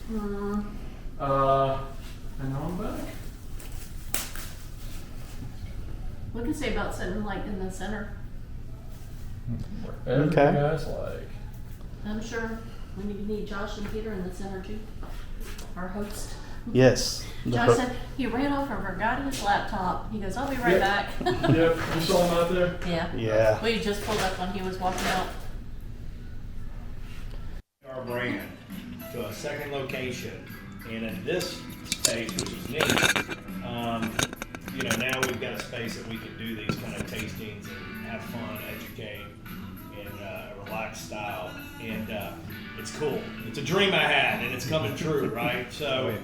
And on back. We can say about sitting like in the center. Whatever Okay. you guys like. I'm sure we need Josh and Peter in the center too. Our host. Yes. Josh said he ran off and forgot his laptop. He goes, I'll be right back. Yep, you saw him out there? Yeah. Yeah. We just pulled up when he was walking out. Our brand to a second location, and in this space, which is neat, now we've got a space that we can do these kind of tastings and have fun, educate in a relaxed style, and it's cool. It's a dream I had, and it's coming true, right? So,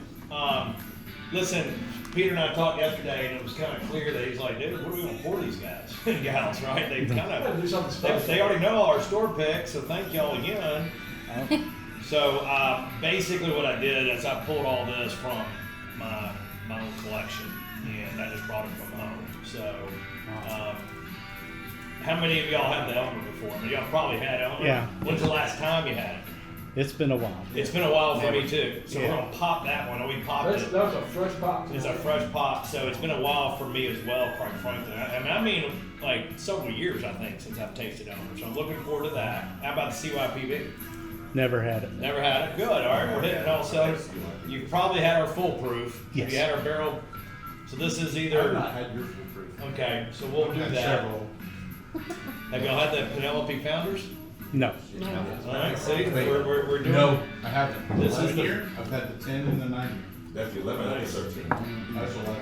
listen, Peter and I talked yesterday, and it was kind of clear that he's like, dude, what are we going to pour these guys and gals, right? They kind of Do something special. they already know all our store picks, so thank y'all again. So basically what I did is I pulled all this from my own collection, and I just brought it from home. So how many of y'all had the Elmer before? I mean, y'all probably had Elmer. Yeah. When's the last time you had it? It's been a while. It's been a while for me too. So Yeah. we're gonna pop that one. We popped it. That was a fresh pop. It's a fresh pop, so it's been a while for me as well, quite frankly. I mean, like several years, I think, since I've tasted Elmer. So I'm looking forward to that. How about the CYPB? Never had it. Never had it. Good. All right, we're hitting all cylinders. You probably had our full proof. Yes. You had our barrel. So this is I've either. not had your foolproof. Okay, so we'll do I've had that. several. Have y'all had the Penelope Founders? No. No. All right, see, we're doing. No, I haven't. This is the- year. I've had the 10 and the 90. That's the 11, that's the 13. That's 11.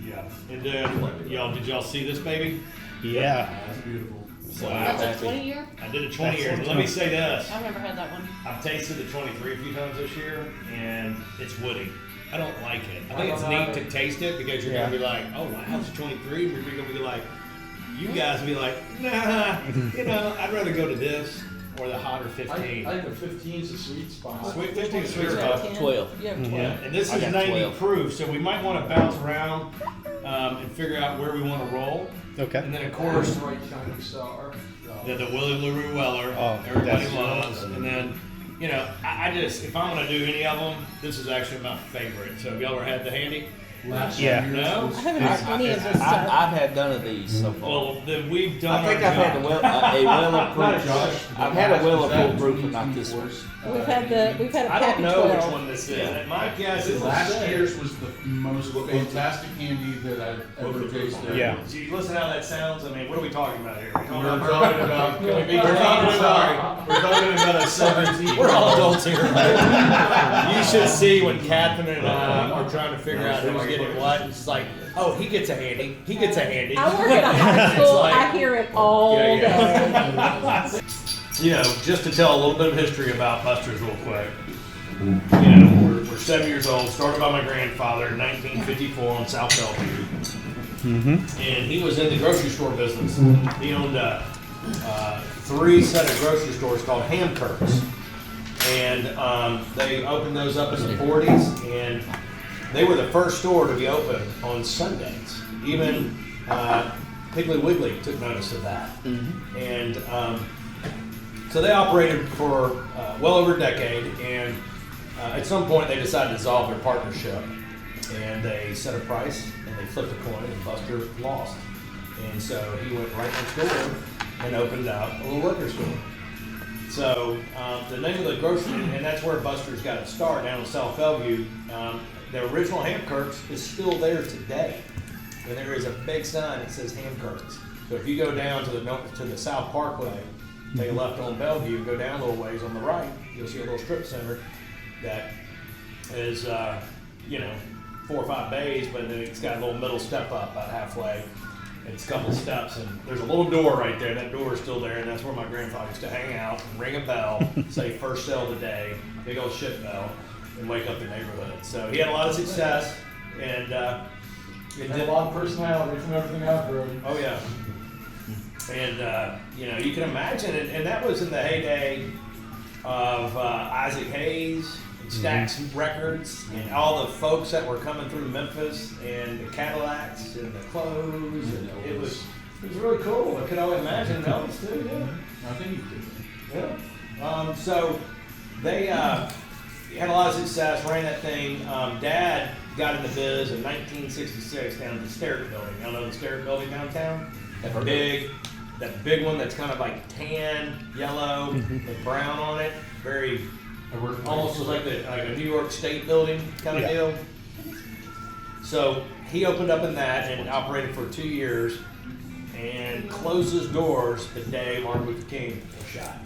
Yeah. And then did y'all see this baby? Yeah. That's beautiful. So That's a 20 year? I did a 20 year. That's Let me say this. I've never had that one. I've tasted the 23 a few times this year, and it's woody. I don't like it. I think it's neat to taste it because you're gonna be like, oh wow, it's 23. We're gonna be like, you guys will be like, nah, I'd rather go to this or the hotter 15. I think the 15 is a sweet spot. Sweet 15 is sweet spot. 12. You have 12. Yeah. And this I is got 90 12. proof, so we might want to bounce around and figure out where we want to roll. Okay. And then of course, Right shining star. the Willie LaRue Weller, Oh, everybody that's- loves. And then, I just, if I'm going to do any of them, this is actually my favorite. So have y'all ever had the handy? Last Yeah. year No? was- I haven't had any of this stuff. I've had none of these so far. Well, then we've done I think our I've had job. a Weller proof. Josh, I've had a Weller that proof, but not this one. We've had a I don't pack of know which 12. one this is. Yeah. My guess is Last year's was the most fantastic candy that I've ever tasted. Yeah. So you listen how that sounds. I mean, what are we talking about here? We're talking about. Can we be We're talking clean? about. We're talking about a 17. We're all adults here. You should see when Catherine and I are trying to figure out who's getting what. It's like, oh, he gets a handy. He gets a handy. I work at a high school. like- I hear it all Yeah, day. Just to tell a little bit of history about Buster's real quick. We're 7 years old, started by my grandfather in 1954 on South Bellevue. And he was in the grocery store business. He owned 3 set of grocery stores called Hamkirks. And they opened those up in the 40s, and they were the first store to be open on Sundays. Even Piggly Wiggly took notice of that. And so they operated for well over a decade, and at some point they decided to dissolve their partnership. And they set a price, and they flipped a coin, and Buster lost. And so he went right next door and opened up a little liquor store. So the name of the grocery, and that's where Buster's got its start, down in South Bellevue. The original Hamkirks is still there today. And there is a big sign that says Hamkirks. So if you go down to the South Parkway, take a left on Bellevue, go down a little ways on the right, you'll see a little strip center that is, 4 or 5 bays, but then it's got a little middle step up about halfway. It's a couple of steps, and there's a little door right there. That door is still there, and that's where my grandfather used to hang out and ring a bell, say first sale of the day, big old shit bell, and wake up the neighborhood. So he had a lot of success, and It had a lot of personality from everything I've heard. oh yeah. And, you can imagine it, and that was in the heyday of Isaac Hayes and Stax Records and all the folks that were coming through Memphis and the Cadillacs and the clothes, and it was really cool. I could only imagine Elvis too, yeah. I think you did. Yeah. So they, had a lot of success, ran that thing. Dad got in the biz in 1966 down at the Sterrett building. Y'all know the Sterrett building downtown? That big one that's kind of like tan, yellow, with brown on it. Very, almost was like a New York State building kind of deal. So he opened up in that and operated for 2 years and closed his doors the day Martin Luther King was shot.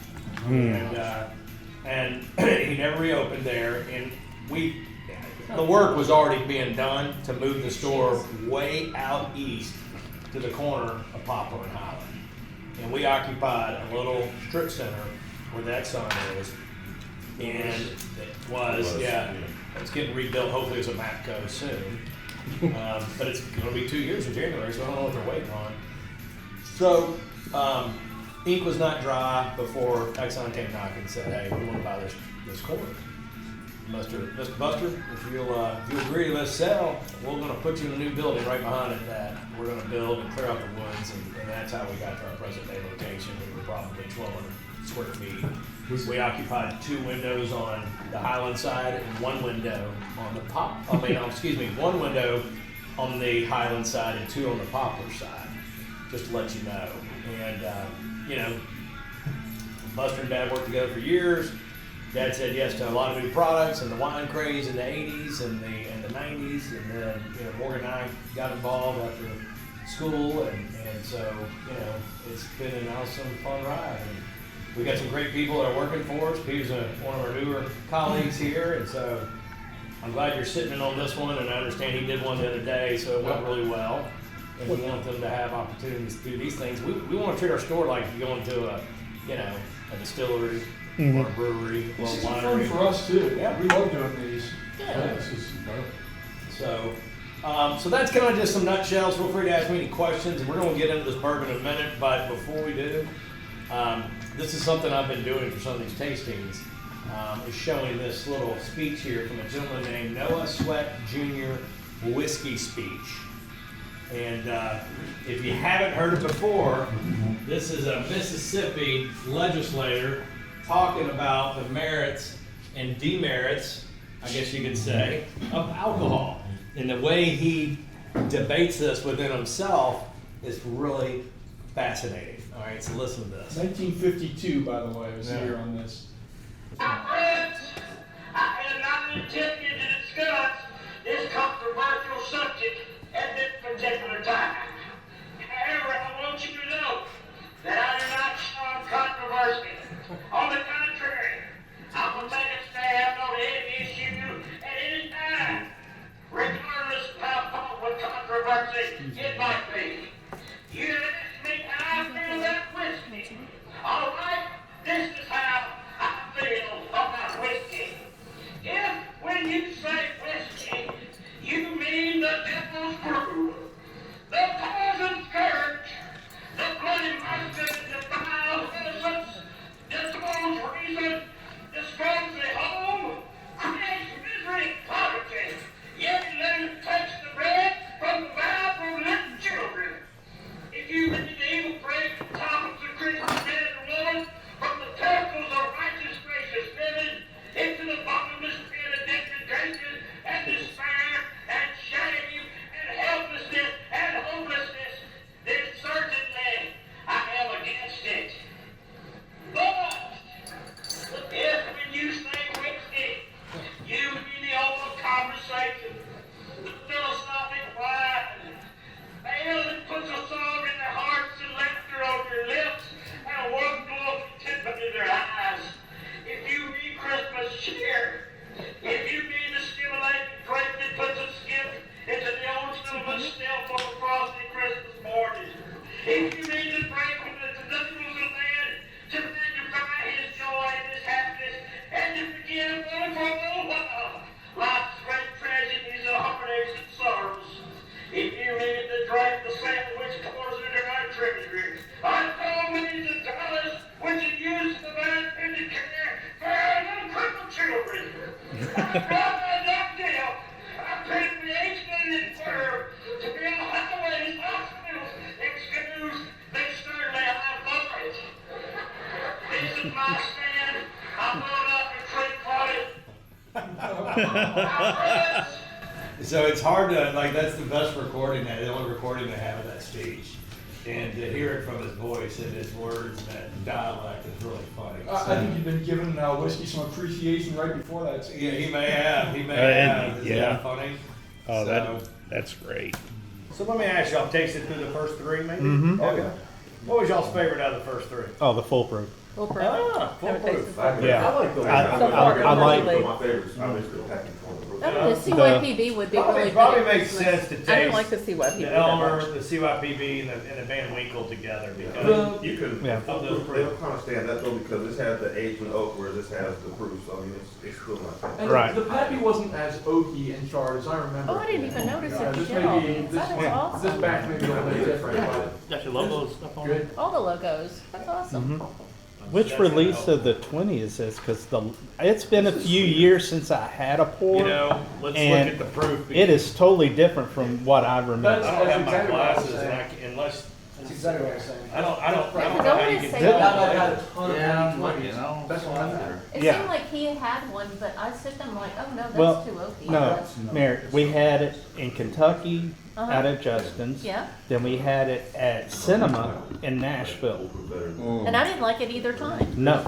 And he never reopened there. And the work was already being done to move the store way out east to the corner of Poplar and Highland. And we occupied a little strip center where that sign is. And it was. It's getting rebuilt. Hopefully it's a MAPCO soon. But it's going to be 2 years in January, so I don't know what they're waiting on. So, ink was not dry before Exxon came knocking and said, "Hey, we want to buy this corner. Mr. Buster, if you'll agree to let's sell, we're going to put you in a new building right behind it that we're going to build and clear out the woods." And that's how we got to our present day location. We were probably 1,200 square feet. We occupied 2 windows on the Highland side and 1 window on the one window on the Highland side and 2 on the Poplar side, just to let you know. And, Buster and Dad worked together for years. Dad said yes to a lot of new products and the wine craze in the 80s and the 90s. And then, Morgan and I got involved after school. And so, it's been an awesome, fun ride. And we got some great people that are working for us. Peter's one of our newer colleagues here. And so I'm glad you're sitting in on this one. And I understand he did one the other day, so it went really well. And we want them to have opportunities to do these things. We want to treat our store like you're going to a distillery or a brewery or a It's fun winery. for us too. Yeah. We love doing these. Yeah. This is incredible. So that's kind of just some nutshells. Feel free to ask me any questions, and we're going to get into this bourbon in a minute. But before we do, this is something I've been doing for some of these tastings. Is showing this little speech here from a gentleman named Noah Sweat Jr. Whiskey Speech. And if you haven't heard it before, this is a Mississippi legislator talking about the merits and demerits, I guess you could say, of alcohol. And the way he debates this within himself is really fascinating. All right, so listen to this. 1952, by the way, I was here on this. My friends, I am not intending to discuss this controversial subject at this particular time. However, I want you to know that I do not shun controversy. On the contrary, I will take a stand on any issue at any time, regardless of how public controversy it might be. You ask me how I feel about whiskey. All right, this is how I feel about whiskey. If, when you say whiskey, you mean the devil's brew, the poison scourge, the bloody mustard, the vile innocence, disclose reason, destroys the home, creates misery and poverty, yet let it touch the bread from the mouth of little children. If you mean the evil break the topics of Christian man and woman, from the tentacles of righteous gracious women, into the bottomless pit of degradation and despair and shame and helplessness and hopelessness, then certainly I am against it. But if when you say whiskey, you mean the old conversation, the philosophic wine, ale that puts a song in their hearts and laughter on their lips and a warm glow of contentment in their eyes. If you mean Christmas cheer, if you mean the stimulating drink that puts a skip into the old cinnamon stealth on a frosty Christmas morning, if you mean the drink from the deliverance of man to magnify his joy and his happiness and to begin one for a little while life's great tragedies and heartaches and sorrows. If you mean the drink, the sample which pours into our treasury, untold millions of dollars which are used for man-pending care for our little crippled children. I brought my deal. I paid the $8 million to be on highways, hospitals, and schools. They certainly have voted. This is my stand. I'm going up and treat for it. So it's hard to, like, that's the best recording, the only recording they have of that speech. And to hear it from his voice and his words and that dialect is really funny. I think you've been giving whiskey some appreciation right before that. So, yeah, he may have. Isn't yeah. that funny? Oh, So- that's great. So let me ask y'all, tasted through the first three, maybe? Mhm. Okay. What was y'all's favorite out of the first three? Oh, the full proof. Well, perfect. Ah, full Haven't proof. tasted it. Yeah. I like the I like. my favorites. I miss the packing for Oh, the CYPB would be really Probably good. makes sense to taste I didn't like the CYPB the that Elmer, much. the CYPB, and the Van Winkle together because You can, Yeah. of those they'll proof. kind of stand that though because this has the age and oak, whereas this has the proof. So I mean, it's still not bad. And Right. the Pappy wasn't as oaky and charred as I remember. Oh, I didn't even notice Yeah, it. this Shit, may all be, these. That is this awesome. back may be a little bit different, but Got your logo stuff on good. All the logos. That's awesome. Which release of the 20 is this? Because it's been a few years since I had a pour. You know, let's And look at the proof. it is totally different from what I remember. I don't have my exactly what I was glasses, and saying. I can, unless That's exactly what I was saying. I don't know Because how I you wanna can say do that- Not like I that. had a ton of Yeah, I'm 20s. looking, I don't- That's what I had. It Yeah. seemed like he had one, but I said them like, oh no, that's Well, too oaky. no, Mary, we had it in Kentucky Uh-huh. out at Justin's. Yeah, Then we had it at Cinema in Nashville. and I didn't like it either time. No.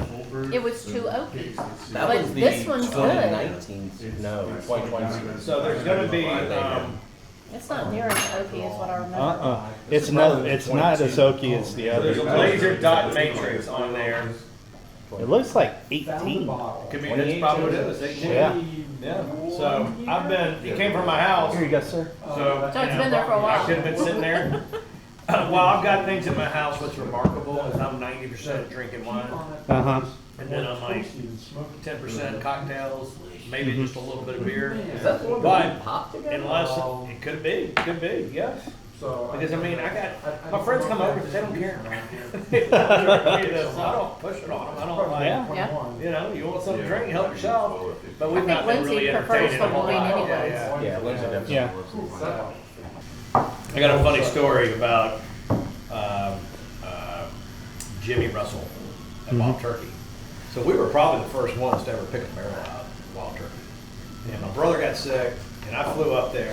It was too oaky. That But was the this one's good. 2019, no, 2020. So there's gonna be, It's not near as oaky as what I remember. It's not as oaky as the there's a other. laser dot matrix on there. It looks like 18. Could be, that's probably what it is, 18. Yeah. Yeah, so it came from my house, Here you go, sir. so. So it's been there for a while. I could have been sitting there. Well, I've got things in my house, what's remarkable is I'm 90% drinking wine, Uh-huh. and then I'm like 10% cocktails, maybe just a little bit of beer. Is that the one But that we popped together? unless, it could be, yes. Because I mean, my friends come over because they don't care. I don't push it on them, I don't like, Yeah. Yeah. you know, you want something to drink, help yourself. But we've I not think been really Lindsay prefers entertaining the them a wine lot. anyways. Yeah, Lindsay definitely Yeah. was. I got a funny story about Jimmy Russell at Wild Turkey. So we were probably the first ones to ever pick a barrel out of Wild Turkey. And my brother got sick, and I flew up there.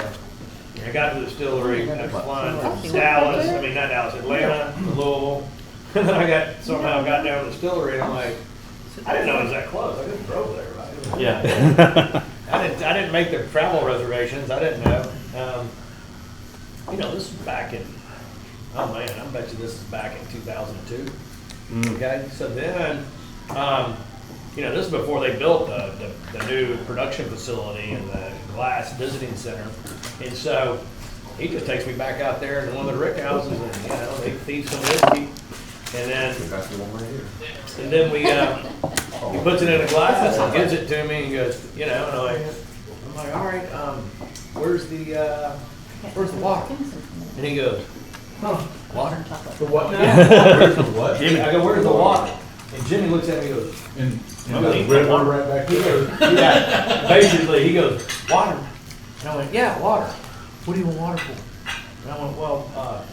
And I got to the distillery, and I was flying from Dallas, not Dallas, Atlanta, to Louisville. And then somehow got down to the distillery, and I'm like, I didn't know it was that close. I just drove there, right? Yeah. I didn't make the travel reservations. I didn't know. You know, this is back in, oh man, I bet you this is back in 2002. Okay, so then, you know, this is before they built the new production facility and the glass visiting center. And so he just takes me back out there to one of the rick houses and, you know, they feed some whiskey. And then we, he puts it in a glass and gives it to me and goes, you know, and I'm like, all right, where's the water? And he goes, water? The what now? What? Jimmy, I go, where's the water? And Jimmy looks at me and goes, And Well, the river right back he there. goes, yeah, basically, he goes, water. And I went, yeah, water. What do you want water for? And I went, well,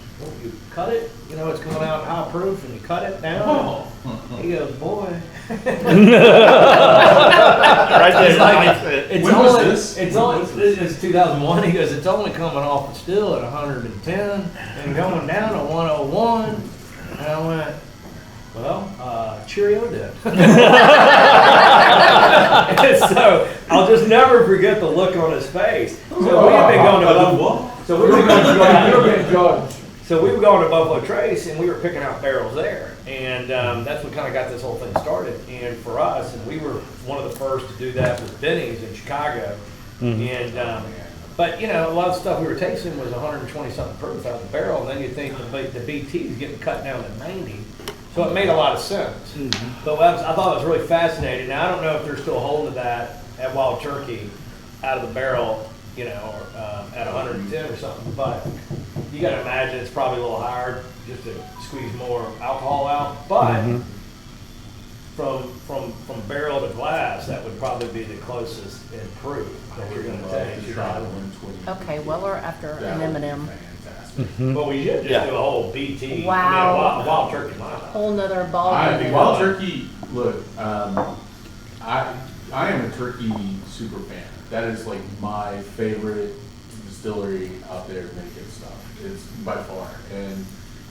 you cut it, you know, it's coming out high proof, and you cut it down. He goes, boy. Right there. It's like, it's When was only, this? it's 2001. He goes, it's only coming off the still at 110 and going down to 101. And I went, well, cheerio then. And so I'll just never forget the look on his face. So we had been going to Buffalo. So we were going to So we were going to Buffalo Trace, and we were picking out barrels there, and that's what kind of got this whole thing started. And for us, and we were one of the first to do that with Benny's in Chicago. And but you know, a lot of stuff we were tasting was 120 something proof out of the barrel, and then you think the BT is getting cut down to 90. So it made a lot of sense. But I thought it was really fascinating. Now I don't know if they're still holding to that at Wild Turkey, out of the barrel, you know, or, at 110 or something. But you got to imagine it's probably a little hard just to squeeze more alcohol out. But from barrel to glass, that would probably be the closest in proof that you're going to taste. You know? Okay, Weller after an M&M. But we should just do a whole BT. Wow. I mean, a wild turkey lineup. Whole nother ball. I game. Wild Turkey, look, I am a turkey super fan. That is like my favorite distillery out there making stuff. It's by far, and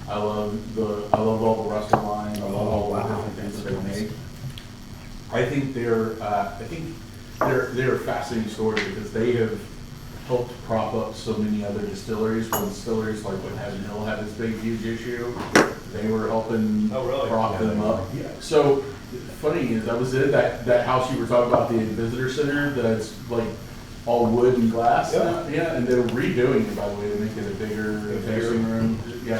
I love all the restaurant line. I love all the different things that they make. I think they're a fascinating story because they have helped prop up so many other distilleries. When distilleries like when Heaven Hill had this big huge issue, they were helping prop them up. So funny is I was in that house you were talking about, the visitor center that's like all wood and glass. Yeah, and they're redoing it by the way to make it a bigger tasting room. Yeah,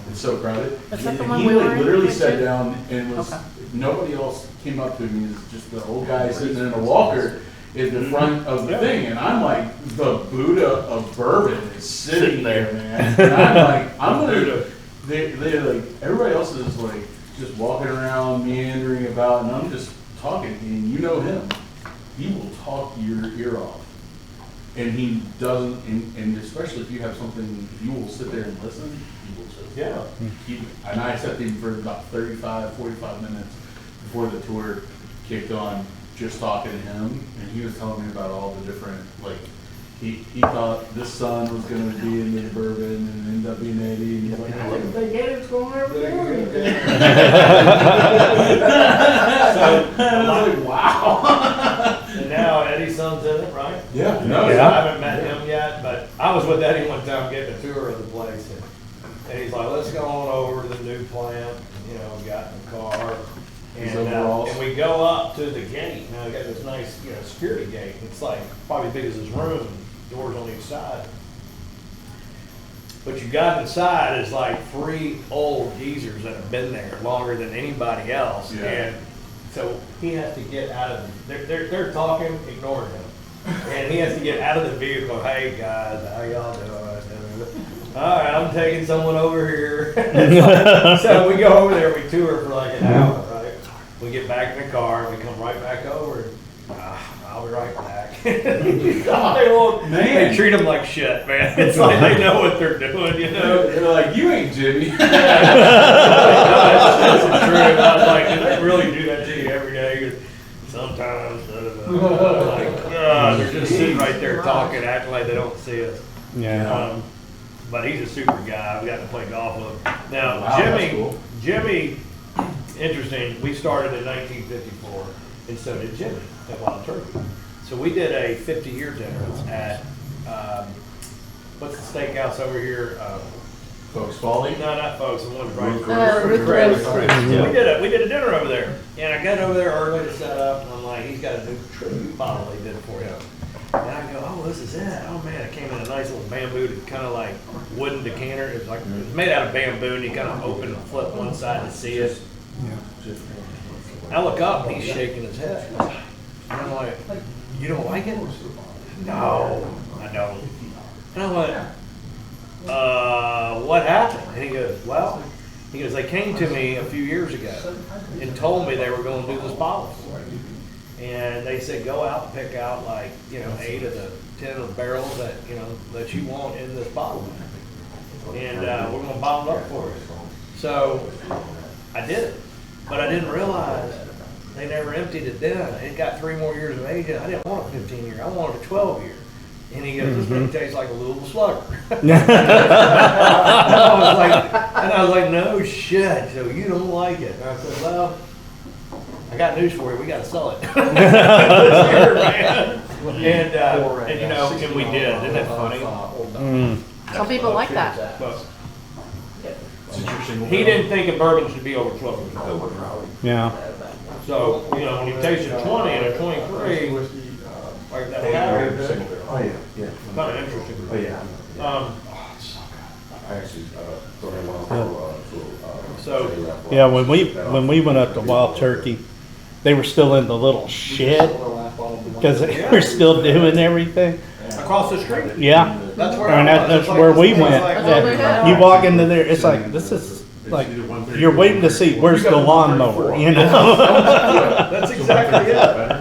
it's so crowded. Is that the And one he we like were in? literally sat down and was Okay. nobody else came up to me. It was just the old guy sitting in a walker in the front of the thing, and I'm like, the Buddha of bourbon is sitting there, man. And I'm like, I'm gonna. They're like everybody else is like just walking around meandering about, and I'm just talking. And you know him, he will talk your ear off, and he doesn't. And especially if you have something, you will sit there and listen. He will just and I sat there for about 45 minutes before the tour kicked on, just talking to him, and he was telling me about all the different, like, he thought this son was going to be in the bourbon and end up being Eddie, and he's like, I didn't think Eddie was going over there. So I was like, wow. And now Eddie's son's in it, right? Yeah. No, Yeah. I haven't met him yet, but I was with Eddie one time getting a tour of the place, and he's like, let's go on over to the new plant, got in the car. And we go up to the gate. Now we got this nice, security gate. It's like probably as big as this room, doors on each side. But you got inside is like 3 old geezers that have been there longer than anybody else. Yeah. And so he has to get out of they're talking, ignoring him. And he has to get out of the vehicle. Hey guys, how y'all doing? All right, I'm taking someone over here. So we go over there, we tour for like an hour, right? We get back in the car, we come right back over. I'll be right back. They treat them like shit, man. It's like they know what they're doing, They're like, you ain't Jimmy. That's true. I was like, do they really do that to you every day? He goes, sometimes. They're just sitting right there talking, acting like they don't see us. Yeah. But he's a super guy. We got to play golf with him. Now, Wow, that's cool. Jimmy, interesting. We started in 1954, and so did Jimmy at Wild Turkey. So we did a 50-year dinner at what's the steakhouse over here? Folks Folly? No, not Folks. The one right. Ruth Chris. Yeah. We did a dinner over there, and I got over there early to set up, and I'm like, he's got a new tribute bottle he did for him. And I go, oh, this is it. Oh man, it came in a nice little bamboo, kind of like wooden decanter. It was made out of bamboo, and you kind of open and flip one side to see it. I look up, and he's shaking his head. And I'm like, you don't like it? No, I don't. And I went, what happened? And he goes, they came to me a few years ago and told me they were going to do this bottle. And they said, go out and pick out 8 of the 10 of the barrels that, that you want in this bottle. And we're going to bottle it up for you. So I did it, but I didn't realize they never emptied it then. It got 3 more years of age. I didn't want a 15-year. I wanted a 12-year. And he goes, this thing tastes like a Louisville Slugger. And I was like, no shit. So you don't like it? And I said, well, I got news for you. We got to sell it. This year, man. And we did. Isn't that funny? Some people like that. But he didn't think a bourbon should be over 12 years old. Yeah. So, when you taste a 20 and a 23, like that Harry, Oh, yeah. kind of interesting. Oh, yeah. Um, I actually, So, Yeah, when we went up to Wild Turkey, they were still in the little shed because they were still doing everything. across the street. Yeah. That's where And I was. that's It's like where this we thing's went. like- That- you walk into there, it's like this is like you're waiting to see where's the lawnmower, you know. That's exactly it.